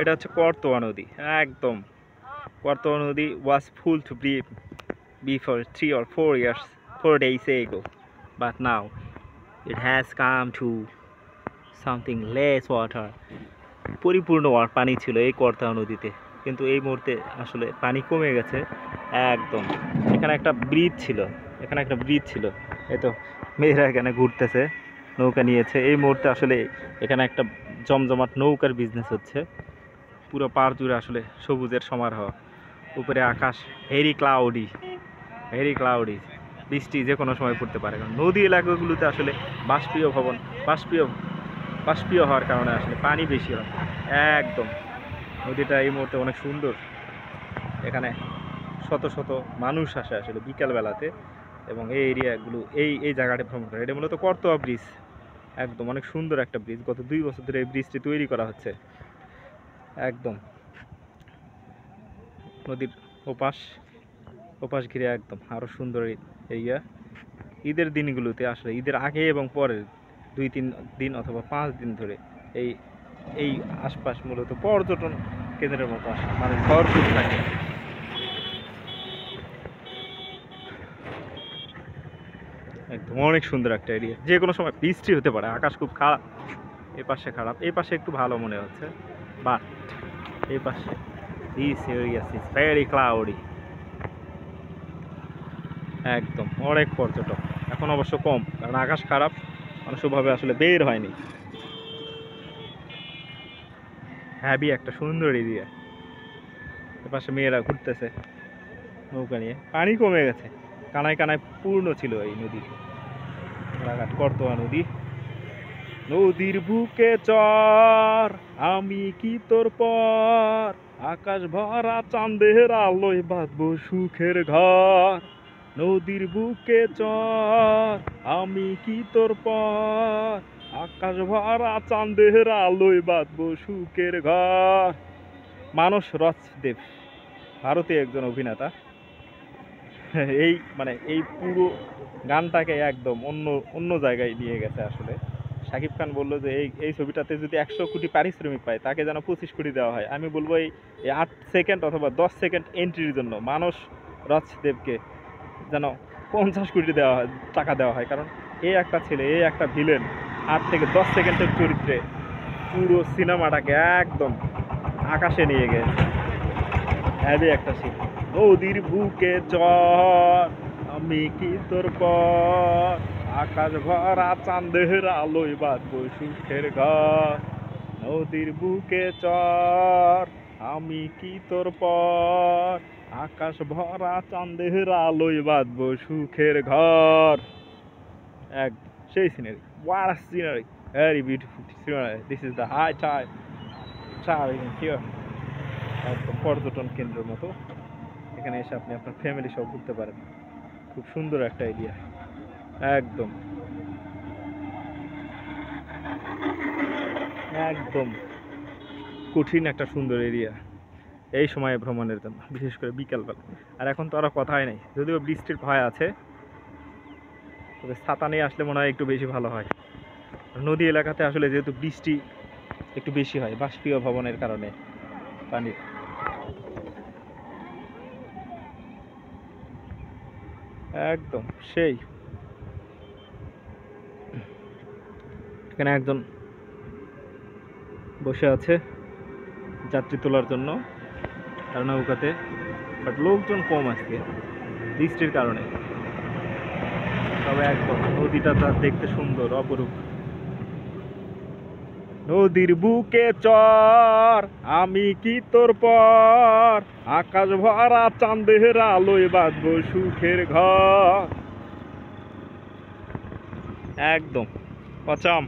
এটা হচ্ছে করতোয়া নদী। একদম করতোয়া নদী was full to breathe before 3 or 4 years 4 days ago, but now it has come to something less water. পরিপূর্ণ পানি ছিল এই করতোয়া নদীতে, কিন্তু এই মুহূর্তে আসলে পানি কমে গেছে একদম। এখানে একটা ব্রিজ ছিল, এই তো মেয়েরা এখানে ঘুরতেছে, নৌকা নিয়েছে। এই মুহূর্তে আসলে এখানে একটা জমজমাট নৌকার বিজনেস হচ্ছে। পুরো পাড় জুড়ে আসলে সবুজের সমারোহ। উপরে আকাশ ভেরি ক্লাউডি, বৃষ্টি যে কোনো সময় পড়তে পারে, কারণ নদী এলাকাগুলোতে আসলে বাষ্পীয় হওয়ার কারণে আসলে পানি বেশি হয়। একদম নদীটা এই মুহূর্তে অনেক সুন্দর। এখানে শত শত মানুষ আসে আসলে বিকালবেলাতে, এবং এই এরিয়াগুলো এই জায়গাটা ভ্রমণ করে। এটা মূলত করতোয়া ব্রিজ, একদম অনেক সুন্দর একটা ব্রিজ। গত 2 বছর ধরে এই ব্রিজটি তৈরি করা হচ্ছে। একদম নদীর ওপাশ ঘিরে একদম আরও সুন্দর এরিয়া। ঈদের দিনগুলোতে আসলে ঈদের আগে এবং পরে 2-3 দিন অথবা 5 দিন ধরে এই আশপাশ মূলত পর্যটন কেন্দ্রের মতো মানুষ ভরপুর থাকে। একদম অনেক সুন্দর একটা এরিয়া, যে কোনো সময় বৃষ্টি হতে পারে। আকাশ খুব খারাপ, এই পাশে খারাপ, এই পাশে একটু ভালো মনে হচ্ছে, বাট এই পাশে this area is very cloudy. একদম অনেক পর্যটক, এখন অবশ্য কম, কারণ আকাশ খারাপ, মানুষ ওভাবে আসলে বের হয়নি। হ্যাভি একটা সুন্দর এরিয়া। এপাশে মেয়েরা ঘুরতেছে নৌকা নিয়ে। পানি কমে গেছে, কানায় কানায় পূর্ণ ছিল এই নদী, রাঘাট করতোয়া নদী। নদীর বুকে চর আমি কি তোর পর, আকাশ ভরা চাঁদের আলোয় বাঁধবো সুখের ঘর। নদীর বুকে চর আমি কি তোর পর, আকাশ ভরা চাঁদের আলোয় বাঁধবো সুখের ঘর। মানস রচদেব ভারতীয় একজন অভিনেতা। এই পুরো গানটাকে একদম অন্য জায়গায় নিয়ে গেছে আসলে। শাকিব খান বললো যে এই ছবিটাতে যদি 100 কোটি পারিশ্রমিক পায়, তাকে যেন 25 কোটি দেওয়া হয়। আমি বলবো এই 8 সেকেন্ড অথবা 10 সেকেন্ড এন্ট্রির জন্য মানস রচদেবকে যেন 50 কোটি টাকা দেওয়া হয়, কারণ এই একটা ছেলে, এই একটা ভিলেন 8 থেকে 10 সেকেন্ডের চরিত্রে পুরো সিনেমাটাকে একদম আকাশে নিয়ে গেছে। হ্যাভি একটা সিন। নদীর বুকে চর আমি কি তোর পর, আকাশ ভরা চাঁদের আলোয় বাঁধবো সুখের ঘর। নদীর বুকে চর আমি কি তোর পর, আকাশ ভরা চাঁদের আলোয় বাঁধবো সুখের ঘর। এক সেই scenery, what a scenery, very beautiful scenery. This is the high tide traveling here. একদম পর্যটন কেন্দ্রের মতো। এখানে এসে আপনি আপনার ফ্যামিলি সহ ঘুরতে পারেন। খুব সুন্দর একটা এরিয়া, একদম একদম কঠিন একটা সুন্দর এরিয়া এই সময়ে ভ্রমণের জন্য, বিশেষ করে বিকালবেলা। আর এখন তো আরও কথাই নেই, যদিও বৃষ্টির ভয় আছে, তবে ছাতা নিয়ে আসলে মনে হয় একটু বেশি ভালো হয়। নদী এলাকাতে আসলে যেহেতু বৃষ্টি একটু বেশি হয় বাষ্পীয় ভবনের কারণে পানির। একদম সেই এখানে একজন বসে আছে যাত্রী তোলার জন্য আর নৌকাতে, বাট লোকজন কম আজকে বৃষ্টির কারণে। তবে একদম নদীটা তার দেখতে সুন্দর, অপরূপ। নদীর বুকে চর আমি কি তোর পর, আকাশ ভরা চাঁদের আলোয় বাঁধবো সুখের ঘর। একদম পচাম।